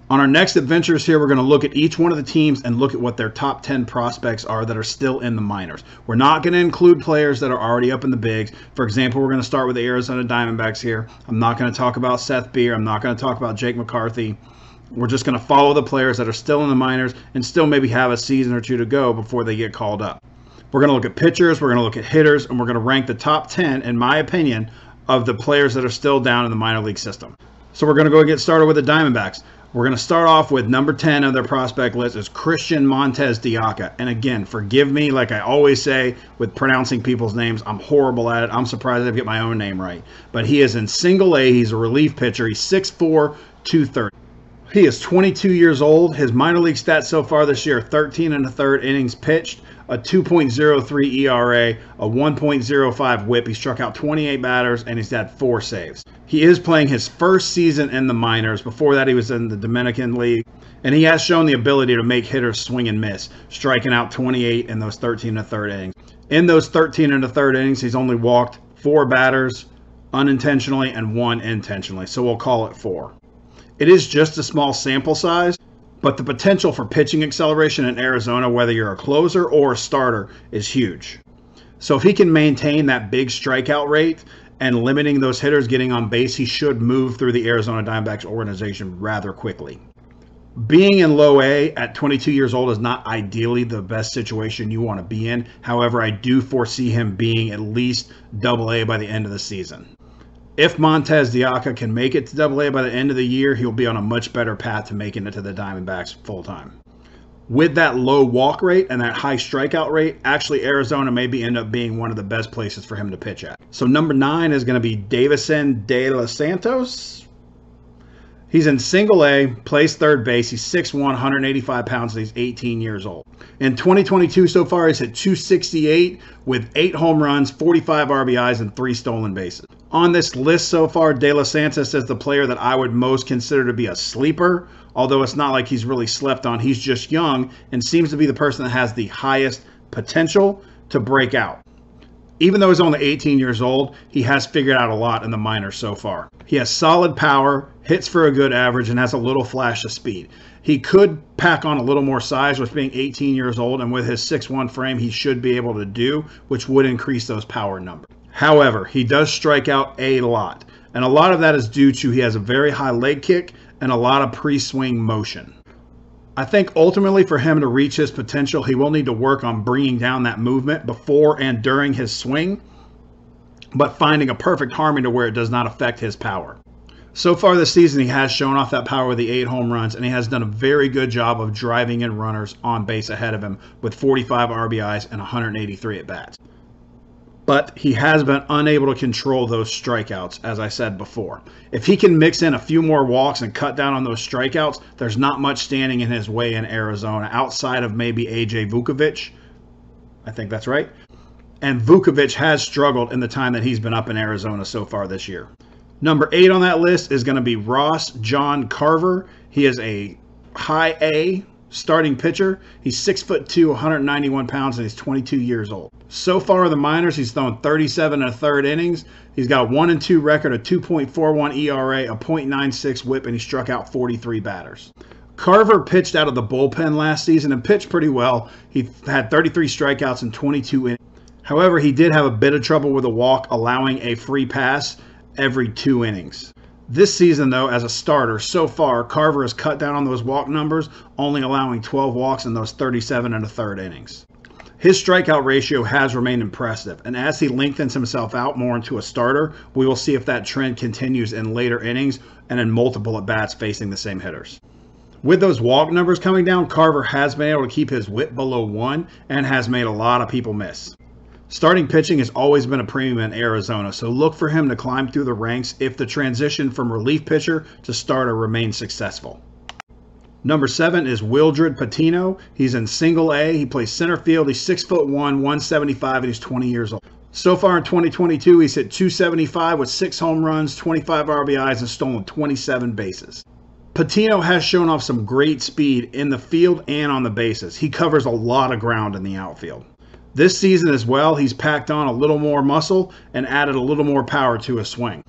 On our next adventures here, we're going to look at each one of the teams and look at what their top 10 prospects are that are still in the minors. We're not going to include players that are already up in the bigs. For example, we're going to start with the Arizona Diamondbacks here. I'm not going to talk about Seth Beer. I'm not going to talk about Jake McCarthy. We're just going to follow the players that are still in the minors and still maybe have a season or two to go before they get called up. We're going to look at pitchers, we're going to look at hitters, and we're going to rank the top 10, in my opinion, of the players that are still down in the minor league system. So we're going to go and get started with the Diamondbacks. We're going to start off with number 10 of their prospect list is Christian Montez de Oca. And again, forgive me, like I always say with pronouncing people's names, I'm horrible at it. I'm surprised I get my own name right. But he is in single A. He's a relief pitcher. He's 6'4", 230. He is 22 years old. His minor league stats so far this year, 13 1/3 innings pitched, a 2.03 ERA, a 1.05 whip. He struck out 28 batters, and he's had 4 saves. He is playing his first season in the minors. Before that, he was in the Dominican League, and he has shown the ability to make hitters swing and miss, striking out 28 in those 13 1/3 innings. In those 13 1/3 innings, he's only walked 4 batters unintentionally and 1 intentionally, so we'll call it 4. It is just a small sample size, but the potential for pitching acceleration in Arizona, whether you're a closer or a starter, is huge. So if he can maintain that big strikeout rate and limiting those hitters getting on base, he should move through the Arizona Diamondbacks organization rather quickly. Being in low A at 22 years old is not ideally the best situation you want to be in. However, I do foresee him being at least double A by the end of the season. If Montez de Oca can make it to Double A by the end of the year, he'll be on a much better path to making it to the Diamondbacks full-time. With that low walk rate and that high strikeout rate, actually Arizona maybe end up being one of the best places for him to pitch at. So number 9 is going to be Davison de los Santos. He's in single A, plays third base. He's 6'1", 185 pounds, and he's 18 years old. In 2022 so far, he's hit .268 with 8 home runs, 45 RBIs, and 3 stolen bases. On this list so far, De Los Santos is the player that I would most consider to be a sleeper, although it's not like he's really slept on. He's just young and seems to be the person that has the highest potential to break out. Even though he's only 18 years old, he has figured out a lot in the minors so far. He has solid power, hits for a good average, and has a little flash of speed. He could pack on a little more size with being 18 years old, and with his 6'1" frame, he should be able to do, which would increase those power numbers. However, he does strike out a lot, and a lot of that is due to he has a very high leg kick and a lot of pre-swing motion. I think ultimately for him to reach his potential, he will need to work on bringing down that movement before and during his swing, but finding a perfect harmony to where it does not affect his power. So far this season, he has shown off that power with the 8 home runs, and he has done a very good job of driving in runners on base ahead of him with 45 RBIs and 183 at-bats. But he has been unable to control those strikeouts, as I said before. If he can mix in a few more walks and cut down on those strikeouts, there's not much standing in his way in Arizona outside of maybe A.J. Vukovich. I think that's right. And Vukovich has struggled in the time that he's been up in Arizona so far this year. Number 8 on that list is going to be Ross John Carver. He is a high A starting pitcher. He's 6'2", 191 pounds, and he's 22 years old. So far in the minors, he's thrown 37 1/3 innings. He's got a 1-2 record, a 2.41 ERA, a .96 whip, and he struck out 43 batters. Carver pitched out of the bullpen last season and pitched pretty well. He had 33 strikeouts and 22 innings. However, he did have a bit of trouble with a walk, allowing a free pass every 2 innings. This season, though, as a starter, so far, Carver has cut down on those walk numbers, only allowing 12 walks in those 37 1/3 innings. His strikeout ratio has remained impressive, and as he lengthens himself out more into a starter, we will see if that trend continues in later innings and in multiple at-bats facing the same hitters. With those walk numbers coming down, Carver has been able to keep his whip below 1 and has made a lot of people miss. Starting pitching has always been a premium in Arizona, so look for him to climb through the ranks if the transition from relief pitcher to starter remains successful. Number 7 is Wildrid Patino. He's in single A. He plays center field. He's 6'1", 175, and he's 20 years old. So far in 2022, he's hit .275 with 6 home runs, 25 RBIs, and stolen 27 bases. Patino has shown off some great speed in the field and on the bases. He covers a lot of ground in the outfield. This season as well, he's packed on a little more muscle and added a little more power to his swing.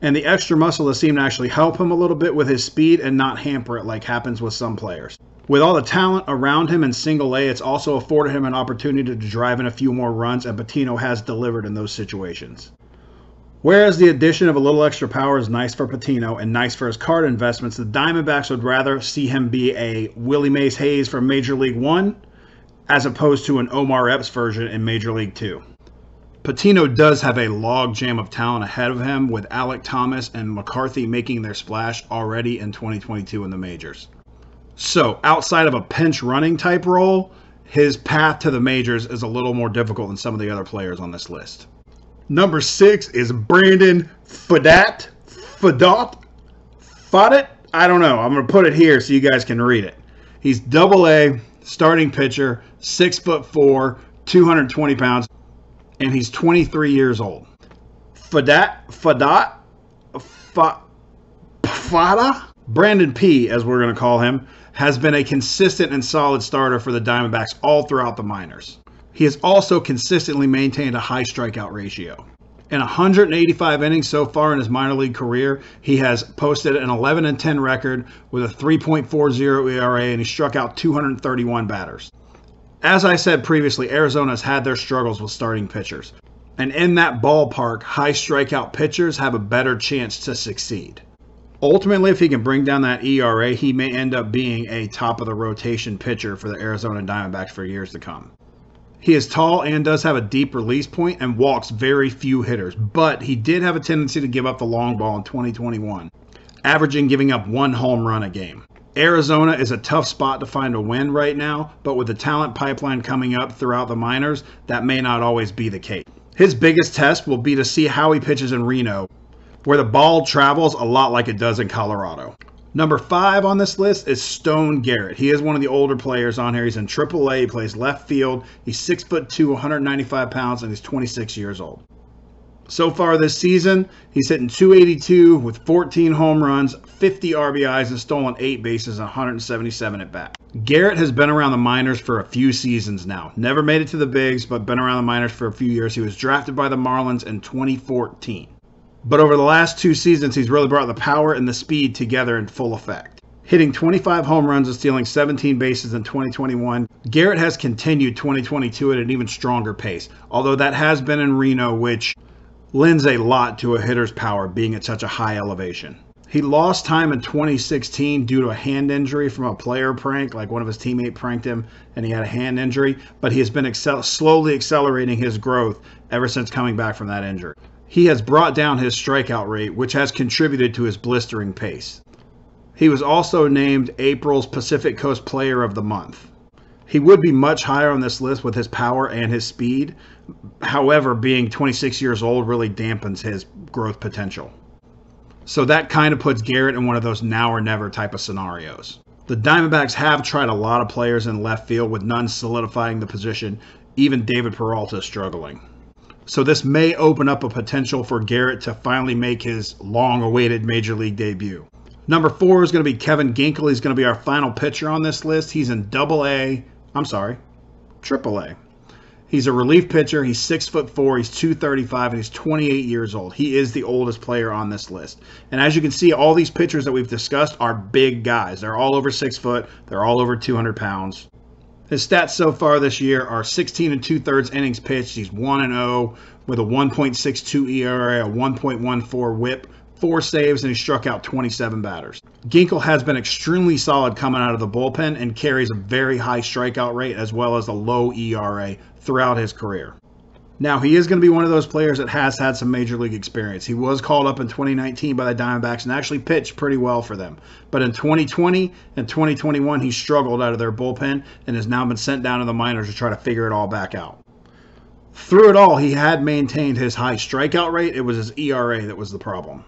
And the extra muscle has seemed to actually help him a little bit with his speed and not hamper it like happens with some players. With all the talent around him in single A, it's also afforded him an opportunity to drive in a few more runs, and Patino has delivered in those situations. Whereas the addition of a little extra power is nice for Patino and nice for his card investments, the Diamondbacks would rather see him be a Willie Mays Hayes from Major League 1 as opposed to an Omar Epps version in Major League 2. Patino does have a logjam of talent ahead of him, with Alek Thomas and McCarthy making their splash already in 2022 in the majors. So, outside of a pinch running type role, his path to the majors is a little more difficult than some of the other players on this list. Number 6 is Brandon Fadat. Fadat? I don't know. I'm going to put it here so you guys can read it. He's Double-A, starting pitcher, 6'4", 220 pounds, and he's 23 years old. Fadat? Brandon P, as we're going to call him, has been a consistent and solid starter for the Diamondbacks all throughout the minors. He has also consistently maintained a high strikeout ratio. In 185 innings so far in his minor league career, he has posted an 11-10 record with a 3.40 ERA, and he struck out 231 batters. As I said previously, Arizona has had their struggles with starting pitchers. And in that ballpark, high strikeout pitchers have a better chance to succeed. Ultimately, if he can bring down that ERA, he may end up being a top-of-the-rotation pitcher for the Arizona Diamondbacks for years to come. He is tall and does have a deep release point and walks very few hitters, but he did have a tendency to give up the long ball in 2021, giving up 1 home run a game. Arizona is a tough spot to find a win right now, but with the talent pipeline coming up throughout the minors, that may not always be the case. His biggest test will be to see how he pitches in Reno, where the ball travels a lot like it does in Colorado. Number 5 on this list is Stone Garrett. He is one of the older players on here. He's in AAA. He plays left field. He's 6'2", 195 pounds, and he's 26 years old. So far this season, he's hitting .282 with 14 home runs, 50 RBIs, and stolen 8 bases, and 177 at bat. Garrett has been around the minors for a few seasons now. Never made it to the bigs, but been around the minors for a few years. He was drafted by the Marlins in 2014. But over the last 2 seasons, he's really brought the power and the speed together in full effect. Hitting 25 home runs and stealing 17 bases in 2021, Garrett has continued 2022 at an even stronger pace, although that has been in Reno, which lends a lot to a hitter's power being at such a high elevation. He lost time in 2016 due to a hand injury from a player prank, like one of his teammates pranked him and he had a hand injury, but he has been slowly accelerating his growth ever since coming back from that injury. He has brought down his strikeout rate, which has contributed to his blistering pace. He was also named April's Pacific Coast Player of the Month. He would be much higher on this list with his power and his speed. However, being 26 years old really dampens his growth potential. So that kind of puts Garrett in one of those now or never type of scenarios. The Diamondbacks have tried a lot of players in left field with none solidifying the position. Even David Peralta is struggling. So this may open up a potential for Garrett to finally make his long-awaited Major League debut. Number 4 is going to be Kevin Ginkel. He's going to be our final pitcher on this list. He's in AAA. He's a relief pitcher. He's 6'4", he's 235, and he's 28 years old. He is the oldest player on this list. And as you can see, all these pitchers that we've discussed are big guys. They're all over 6 foot. They're all over 200 pounds. His stats so far this year are 16 2/3 innings pitched. He's 1-0 with a 1.62 ERA, a 1.14 WHIP, 4 saves, and he struck out 27 batters. Ginkel has been extremely solid coming out of the bullpen and carries a very high strikeout rate as well as a low ERA throughout his career. Now, he is going to be one of those players that has had some major league experience. He was called up in 2019 by the Diamondbacks and actually pitched pretty well for them. But in 2020 and 2021, he struggled out of their bullpen and has now been sent down to the minors to try to figure it all back out. Through it all, he had maintained his high strikeout rate. It was his ERA that was the problem.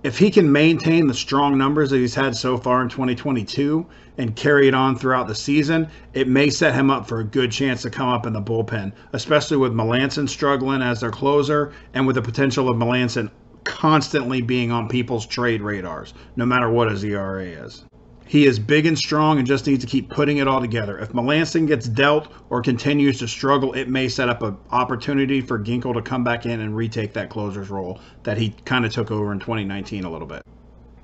If he can maintain the strong numbers that he's had so far in 2022 and carry it on throughout the season, it may set him up for a good chance to come up in the bullpen, especially with Melanson struggling as their closer and with the potential of Melanson constantly being on people's trade radars, no matter what his ERA is. He is big and strong and just needs to keep putting it all together. If Melancon gets dealt or continues to struggle, it may set up an opportunity for Ginkel to come back in and retake that closer's role that he kind of took over in 2019 a little bit.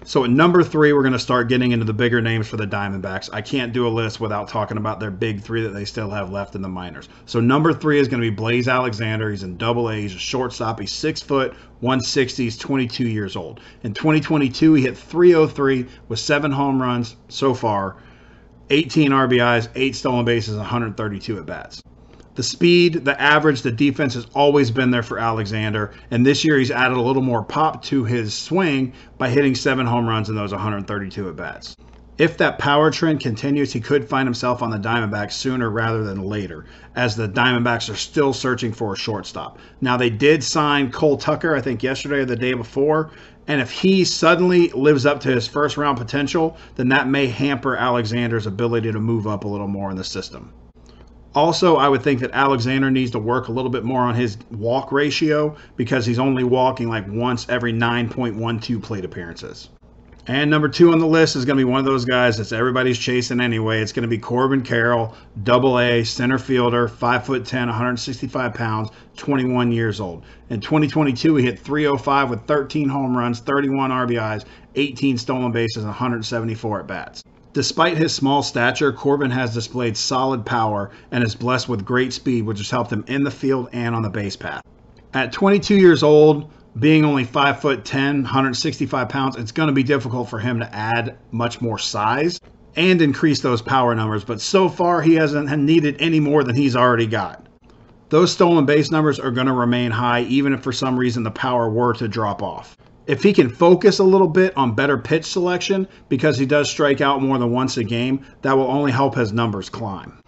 So at number 3, we're going to start getting into the bigger names for the Diamondbacks. I can't do a list without talking about their big 3 that they still have left in the minors. So number 3 is going to be Blaze Alexander. He's in Double A. He's a shortstop. He's 6 foot, 160. He's 22 years old. In 2022, he hit .303 with 7 home runs so far, 18 RBIs, 8 stolen bases, 132 at-bats. The speed, the average, the defense has always been there for Alexander, and this year he's added a little more pop to his swing by hitting 7 home runs in those 132 at-bats. If that power trend continues, he could find himself on the Diamondbacks sooner rather than later, as the Diamondbacks are still searching for a shortstop. Now, they did sign Cole Tucker, I think yesterday or the day before, and if he suddenly lives up to his first-round potential, then that may hamper Alexander's ability to move up a little more in the system. Also, I would think that Alexander needs to work a little bit more on his walk ratio because he's only walking like once every 9.12 plate appearances. And number 2 on the list is going to be one of those guys that everybody's chasing anyway. It's going to be Corbin Carroll, Double A, center fielder, 5'10", 165 pounds, 21 years old. In 2022, he hit .305 with 13 home runs, 31 RBIs, 18 stolen bases, and 174 at-bats. Despite his small stature, Corbin has displayed solid power and is blessed with great speed, which has helped him in the field and on the base path. At 22 years old, being only 5'10", 165 pounds, it's going to be difficult for him to add much more size and increase those power numbers, but so far he hasn't needed any more than he's already got. Those stolen base numbers are going to remain high even if for some reason the power were to drop off. If he can focus a little bit on better pitch selection, because he does strike out more than once a game, that will only help his numbers climb.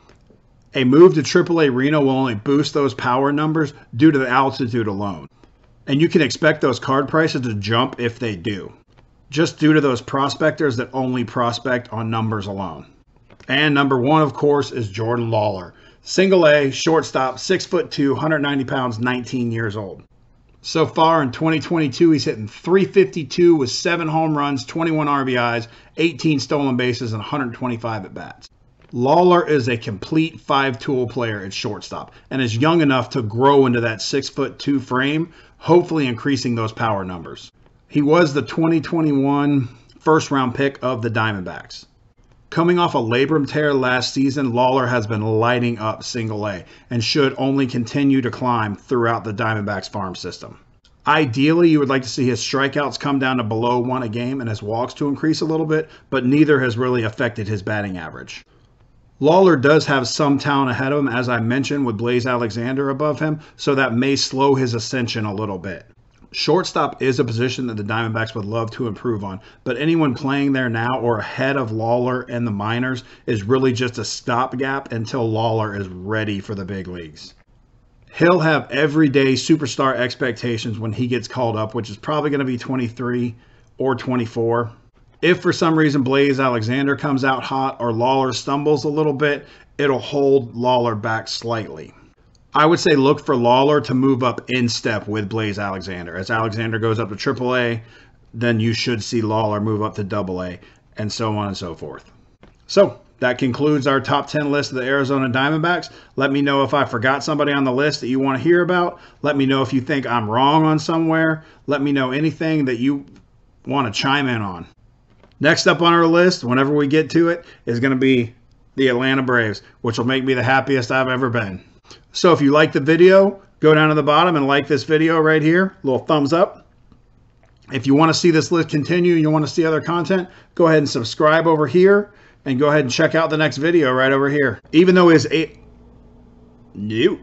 A move to AAA Reno will only boost those power numbers due to the altitude alone. And you can expect those card prices to jump if they do, just due to those prospectors that only prospect on numbers alone. And number 1, of course, is Jordan Lawler. Single A, shortstop, 6'2", 190 pounds, 19 years old. So far in 2022, he's hitting .352 with 7 home runs, 21 RBIs, 18 stolen bases, and 125 at-bats. Lawler is a complete 5-tool player at shortstop and is young enough to grow into that 6'2" frame, hopefully increasing those power numbers. He was the 2021 first-round pick of the Diamondbacks. Coming off a labrum tear last season, Lawler has been lighting up Single A and should only continue to climb throughout the Diamondbacks farm system. Ideally, you would like to see his strikeouts come down to below 1 a game and his walks to increase a little bit, but neither has really affected his batting average. Lawler does have some talent ahead of him, as I mentioned, with Blaze Alexander above him, so that may slow his ascension a little bit. Shortstop is a position that the Diamondbacks would love to improve on, but anyone playing there now or ahead of Lawler in the minors is really just a stopgap until Lawler is ready for the big leagues. He'll have everyday superstar expectations when he gets called up, which is probably going to be 23 or 24. If for some reason Blaze Alexander comes out hot or Lawler stumbles a little bit, it'll hold Lawler back slightly. I would say look for Lawler to move up in step with Blaze Alexander. As Alexander goes up to AAA, then you should see Lawler move up to AA, and so on and so forth. So that concludes our top 10 list of the Arizona Diamondbacks. Let me know if I forgot somebody on the list that you want to hear about. Let me know if you think I'm wrong on somewhere. Let me know anything that you want to chime in on. Next up on our list, whenever we get to it, is going to be the Atlanta Braves, which will make me the happiest I've ever been. So if you like the video, go down to the bottom and like this video right here. Little thumbs up. If you want to see this list continue and you want to see other content, go ahead and subscribe over here and go ahead and check out the next video right over here. Even though it's Nope.